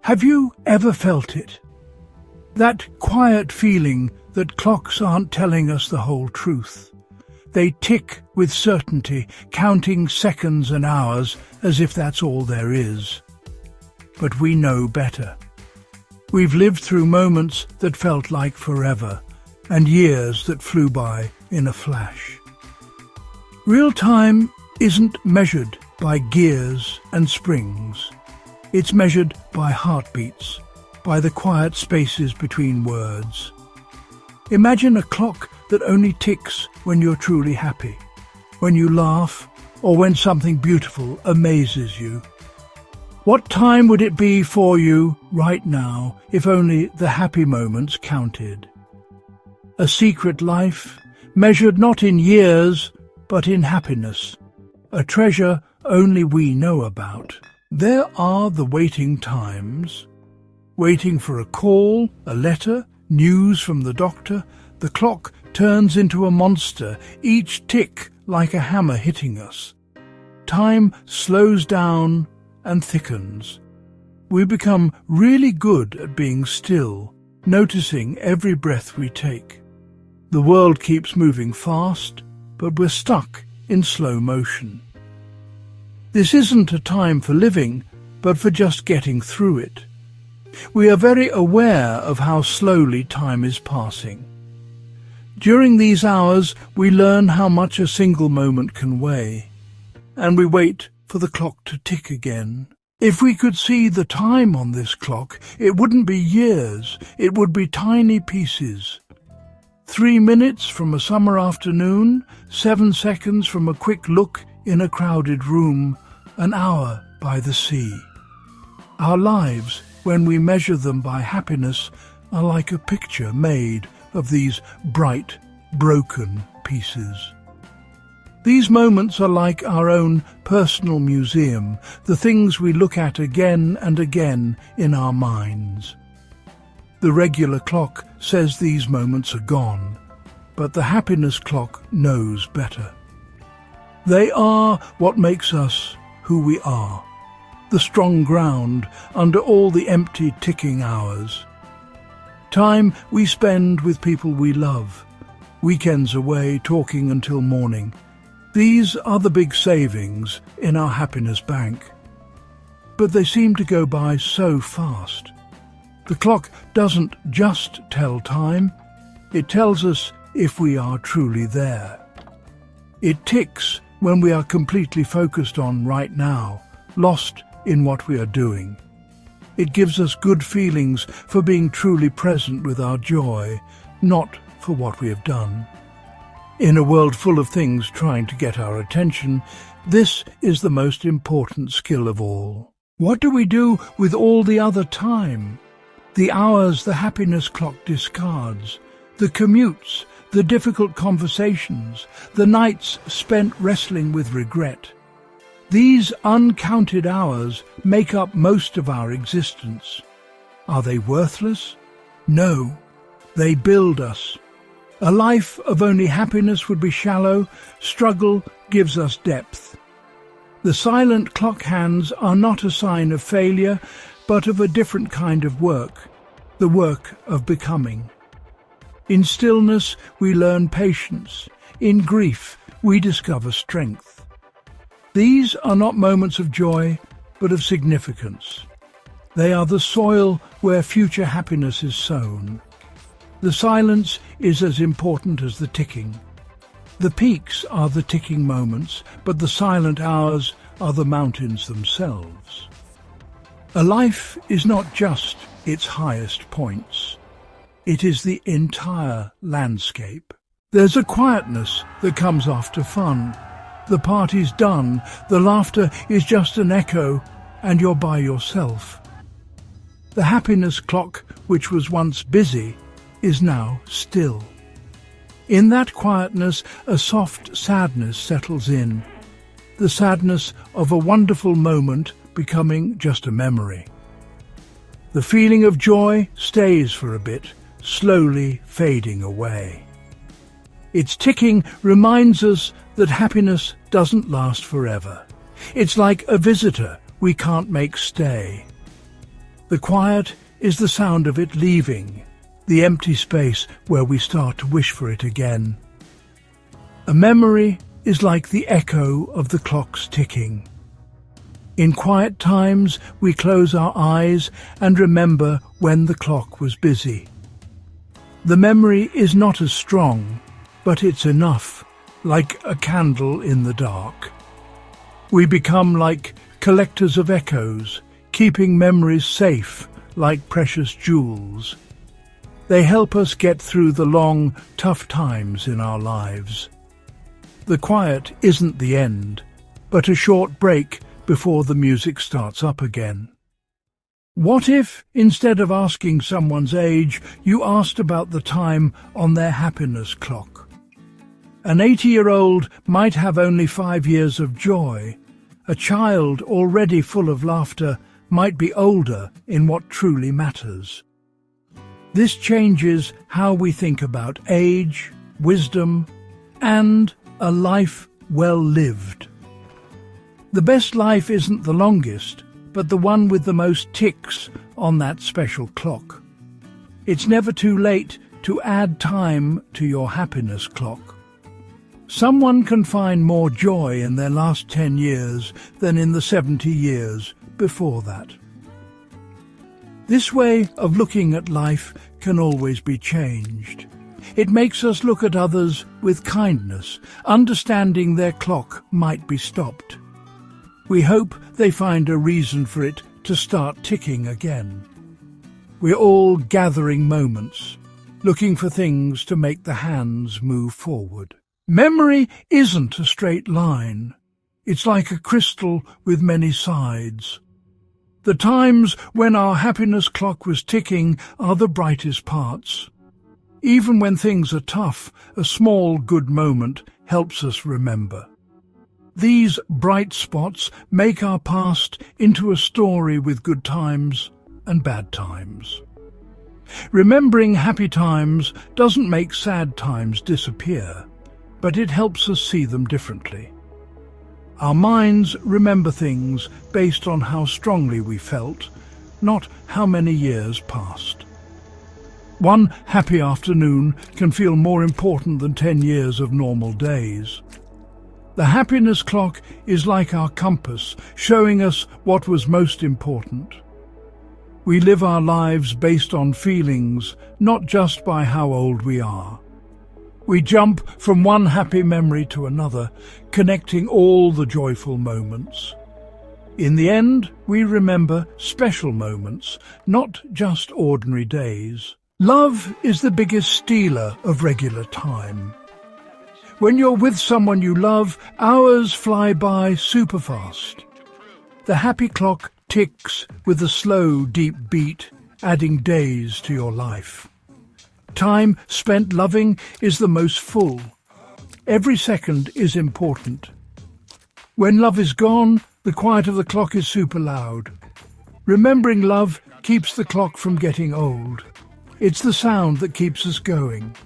Have you ever felt it? That quiet feeling that clocks aren't telling us the whole truth. They tick with certainty, counting seconds and hours as if that's all there is. But we know better. We've lived through moments that felt like forever, and years that flew by in a flash. Real time isn't measured by gears and springs. It's measured by heartbeats, by the quiet spaces between words. Imagine a clock that only ticks when you're truly happy, when you laugh, or when something beautiful amazes you. What time would it be for you right now if only the happy moments counted? A secret life, measured not in years, but in happiness. A treasure only we know about. There are the waiting times. Waiting for a call, a letter, news from the doctor. The clock turns into a monster, each tick like a hammer hitting us. Time slows down and thickens. We become really good at being still, noticing every breath we take. The world keeps moving fast, but we're stuck in slow motion. This isn't a time for living, but for just getting through it. We are very aware of how slowly time is passing. During these hours, we learn how much a single moment can weigh, and we wait for the clock to tick again. If we could see the time on this clock, it wouldn't be years, it would be tiny pieces. 3 minutes from a summer afternoon, 7 seconds from a quick look in a crowded room, an hour by the sea. Our lives, when we measure them by happiness, are like a picture made of these bright, broken pieces. These moments are like our own personal museum, the things we look at again and again in our minds. The regular clock says these moments are gone, but the happiness clock knows better. They are what makes us who we are, the strong ground under all the empty ticking hours. Time we spend with people we love, weekends away talking until morning. These are the big savings in our happiness bank. But they seem to go by so fast. The clock doesn't just tell time, it tells us if we are truly there. It ticks when we are completely focused on right now, lost in what we are doing. It gives us good feelings for being truly present with our joy, not for what we have done. In a world full of things trying to get our attention, this is the most important skill of all. What do we do with all the other time? The hours the happiness clock discards, the commutes, the difficult conversations, the nights spent wrestling with regret. These uncounted hours make up most of our existence. Are they worthless? No, they build us. A life of only happiness would be shallow. Struggle gives us depth. The silent clock hands are not a sign of failure, but of a different kind of work, the work of becoming. In stillness, we learn patience. In grief, we discover strength. These are not moments of joy, but of significance. They are the soil where future happiness is sown. The silence is as important as the ticking. The peaks are the ticking moments, but the silent hours are the mountains themselves. A life is not just its highest points. It is the entire landscape. There's a quietness that comes after fun. The party's done, the laughter is just an echo, and you're by yourself. The happiness clock, which was once busy, is now still. In that quietness, a soft sadness settles in, the sadness of a wonderful moment becoming just a memory. The feeling of joy stays for a bit, slowly fading away. Its ticking reminds us that happiness doesn't last forever. It's like a visitor we can't make stay. The quiet is the sound of it leaving, the empty space where we start to wish for it again. A memory is like the echo of the clock's ticking. In quiet times, we close our eyes and remember when the clock was busy. The memory is not as strong, but it's enough, like a candle in the dark. We become like collectors of echoes, keeping memories safe like precious jewels. They help us get through the long, tough times in our lives. The quiet isn't the end, but a short break before the music starts up again. What if, instead of asking someone's age, you asked about the time on their happiness clock? An 80-year-old might have only 5 years of joy. A child already full of laughter might be older in what truly matters. This changes how we think about age, wisdom, and a life well lived. The best life isn't the longest, but the one with the most ticks on that special clock. It's never too late to add time to your happiness clock. Someone can find more joy in their last 10 years than in the 70 years before that. This way of looking at life can always be changed. It makes us look at others with kindness, understanding their clock might be stopped. We hope they find a reason for it to start ticking again. We're all gathering moments, looking for things to make the hands move forward. Memory isn't a straight line. It's like a crystal with many sides. The times when our happiness clock was ticking are the brightest parts. Even when things are tough, a small good moment helps us remember. These bright spots make our past into a story with good times and bad times. Remembering happy times doesn't make sad times disappear, but it helps us see them differently. Our minds remember things based on how strongly we felt, not how many years passed. One happy afternoon can feel more important than 10 years of normal days. The happiness clock is like our compass, showing us what was most important. We live our lives based on feelings, not just by how old we are. We jump from one happy memory to another, connecting all the joyful moments. In the end, we remember special moments, not just ordinary days. Love is the biggest stealer of regular time. When you're with someone you love, hours fly by super fast. The happy clock ticks with a slow, deep beat, adding days to your life. Time spent loving is the most full. Every second is important. When love is gone, the quiet of the clock is super loud. Remembering love keeps the clock from getting old. It's the sound that keeps us going.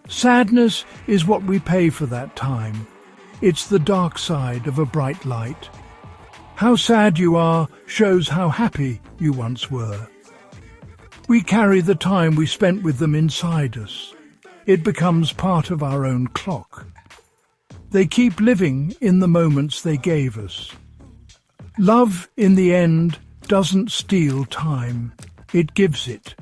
Sadness is what we pay for that time. It's the dark side of a bright light. How sad you are shows how happy you once were. We carry the time we spent with them inside us. It becomes part of our own clock. They keep living in the moments they gave us. Love, in the end, doesn't steal time. It gives it.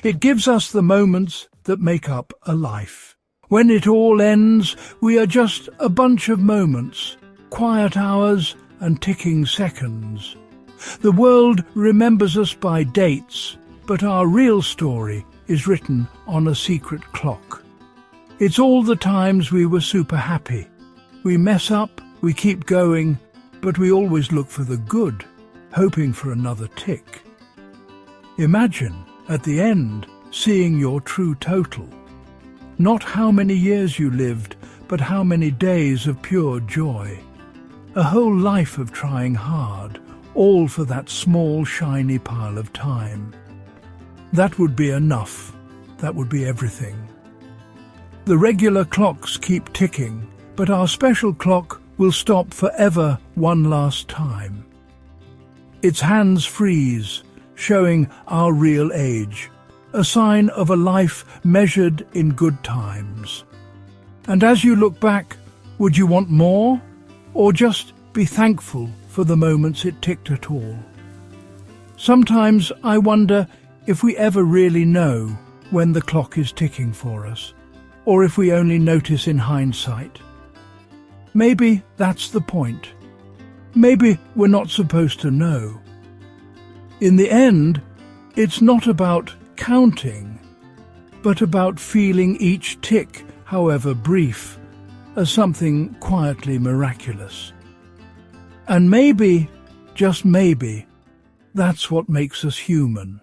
It gives us the moments that make up a life. When it all ends, we are just a bunch of moments, quiet hours and ticking seconds. The world remembers us by dates, but our real story is written on a secret clock. It's all the times we were super happy. We mess up, we keep going, but we always look for the good, hoping for another tick. Imagine, at the end, seeing your true total. Not how many years you lived, but how many days of pure joy. A whole life of trying hard, all for that small, shiny pile of time. That would be enough. That would be everything. The regular clocks keep ticking, but our special clock will stop forever one last time. Its hands freeze, showing our real age, a sign of a life measured in good times. And as you look back, would you want more, or just be thankful for the moments it ticked at all? Sometimes I wonder if we ever really know when the clock is ticking for us, or if we only notice in hindsight. Maybe that's the point. Maybe we're not supposed to know. In the end, it's not about counting, but about feeling each tick, however brief, as something quietly miraculous. And maybe, just maybe, that's what makes us human.